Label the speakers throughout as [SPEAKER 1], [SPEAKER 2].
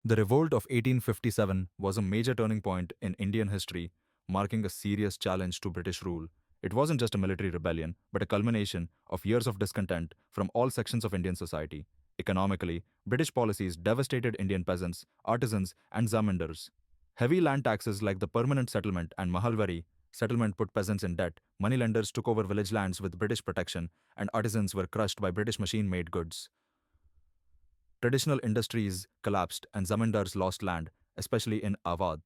[SPEAKER 1] The revolt of 1857 was a major turning point in Indian history, marking a serious challenge to British rule. It wasn't just a military rebellion, but a culmination of years of discontent from all sections of Indian society. Economically, British policies devastated Indian peasants, artisans, and zamindars. Heavy land taxes like the permanent settlement and Mahalwari settlement put peasants in debt, moneylenders took over village lands with British protection, and artisans were crushed by British machine made goods. Traditional industries collapsed and zamindars lost land, especially in Awadh,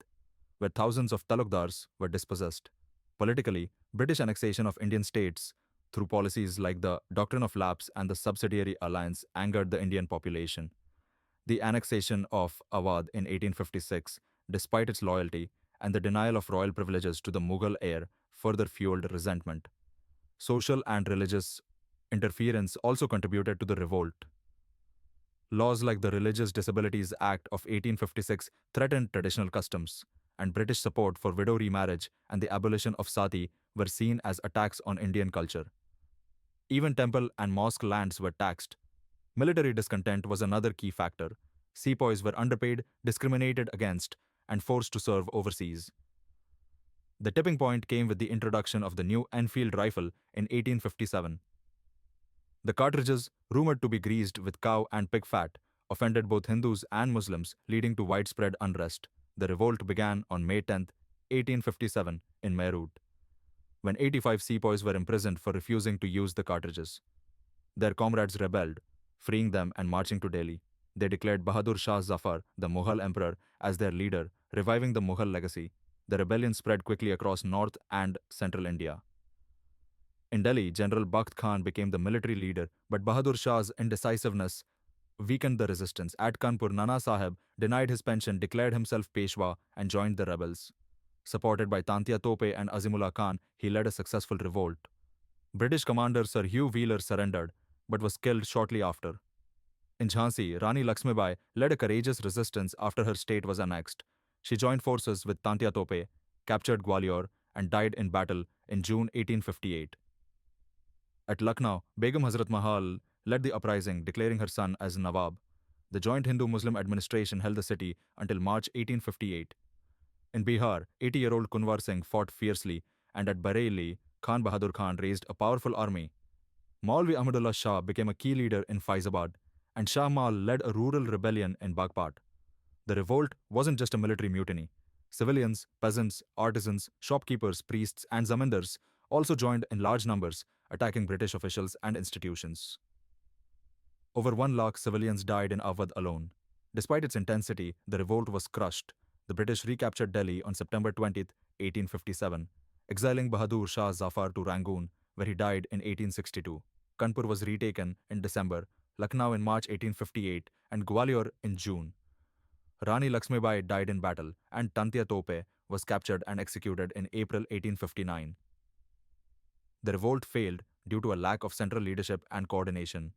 [SPEAKER 1] where thousands of talukdars were dispossessed. Politically, British annexation of Indian states through policies like the Doctrine of Lapse and the Subsidiary Alliance angered the Indian population. The annexation of Awadh in 1856, despite its loyalty, and the denial of royal privileges to the Mughal heir further fueled resentment. Social and religious interference also contributed to the revolt. Laws like the Religious Disabilities Act of 1856 threatened traditional customs, and British support for widow remarriage and the abolition of sati were seen as attacks on Indian culture. Even temple and mosque lands were taxed. Military discontent was another key factor. Sepoys were underpaid, discriminated against, and forced to serve overseas. The tipping point came with the introduction of the new Enfield rifle in 1857. The cartridges, rumored to be greased with cow and pig fat, offended both Hindus and Muslims, leading to widespread unrest. The revolt began on May 10, 1857, in Meerut, when 85 sepoys were imprisoned for refusing to use the cartridges. Their comrades rebelled, freeing them and marching to Delhi. They declared Bahadur Shah Zafar, the Mughal emperor, as their leader, reviving the Mughal legacy. The rebellion spread quickly across north and central India. In Delhi, General Bakht Khan became the military leader, but Bahadur Shah's indecisiveness weakened the resistance. At Kanpur, Nana Saheb denied his pension, declared himself Peshwa, and joined the rebels. Supported by Tantia Tope and Azimullah Khan, he led a successful revolt. British commander Sir Hugh Wheeler surrendered, but was killed shortly after. In Jhansi, Rani Lakshmibai led a courageous resistance after her state was annexed. She joined forces with Tantia Tope, captured Gwalior, and died in battle in June 1858. At Lucknow, Begum Hazrat Mahal led the uprising, declaring her son as Nawab. The joint Hindu-Muslim administration held the city until March 1858. In Bihar, 80-year-old Kunwar Singh fought fiercely, and at Bareilly, Khan Bahadur Khan raised a powerful army. Maulvi Ahmadullah Shah became a key leader in Faizabad, and Shah Mal led a rural rebellion in Bagpat. The revolt wasn't just a military mutiny. Civilians, peasants, artisans, shopkeepers, priests, and zamindars also joined in large numbers, attacking British officials and institutions. Over 1 lakh civilians died in Awadh alone. Despite its intensity, the revolt was crushed. The British recaptured Delhi on September 20, 1857, exiling Bahadur Shah Zafar to Rangoon, where he died in 1862. Kanpur was retaken in December, Lucknow in March 1858, and Gwalior in June. Rani Lakshmibai died in battle, and Tantia Tope was captured and executed in April 1859. The revolt failed due to a lack of central leadership and coordination.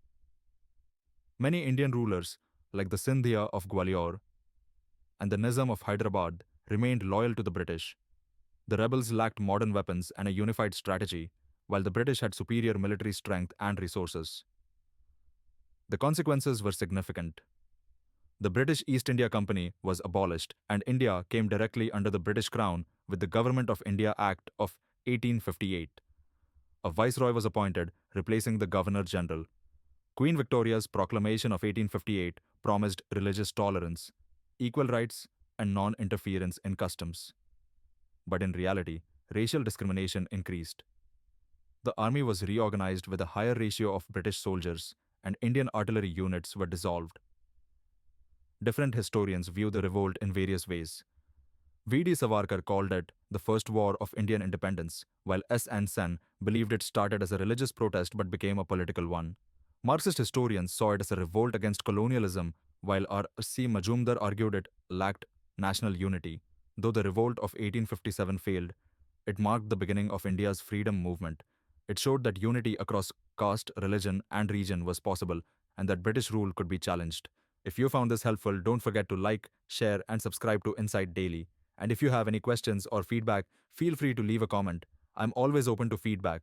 [SPEAKER 1] Many Indian rulers, like the Sindhia of Gwalior and the Nizam of Hyderabad, remained loyal to the British. The rebels lacked modern weapons and a unified strategy, while the British had superior military strength and resources. The consequences were significant. The British East India Company was abolished, and India came directly under the British Crown with the Government of India Act of 1858. A viceroy was appointed, replacing the Governor General. Queen Victoria's proclamation of 1858 promised religious tolerance, equal rights, and non-interference in customs. But in reality, racial discrimination increased. The army was reorganized with a higher ratio of British soldiers, and Indian artillery units were dissolved. Different historians view the revolt in various ways. V.D. Savarkar called it the First War of Indian Independence, while S.N. Sen believed it started as a religious protest but became a political one. Marxist historians saw it as a revolt against colonialism, while R.C. Majumdar argued it lacked national unity. Though the revolt of 1857 failed, it marked the beginning of India's freedom movement. It showed that unity across caste, religion, and region was possible, and that British rule could be challenged. If you found this helpful, don't forget to like, share, and subscribe to Insight Daily. And if you have any questions or feedback, feel free to leave a comment. I'm always open to feedback.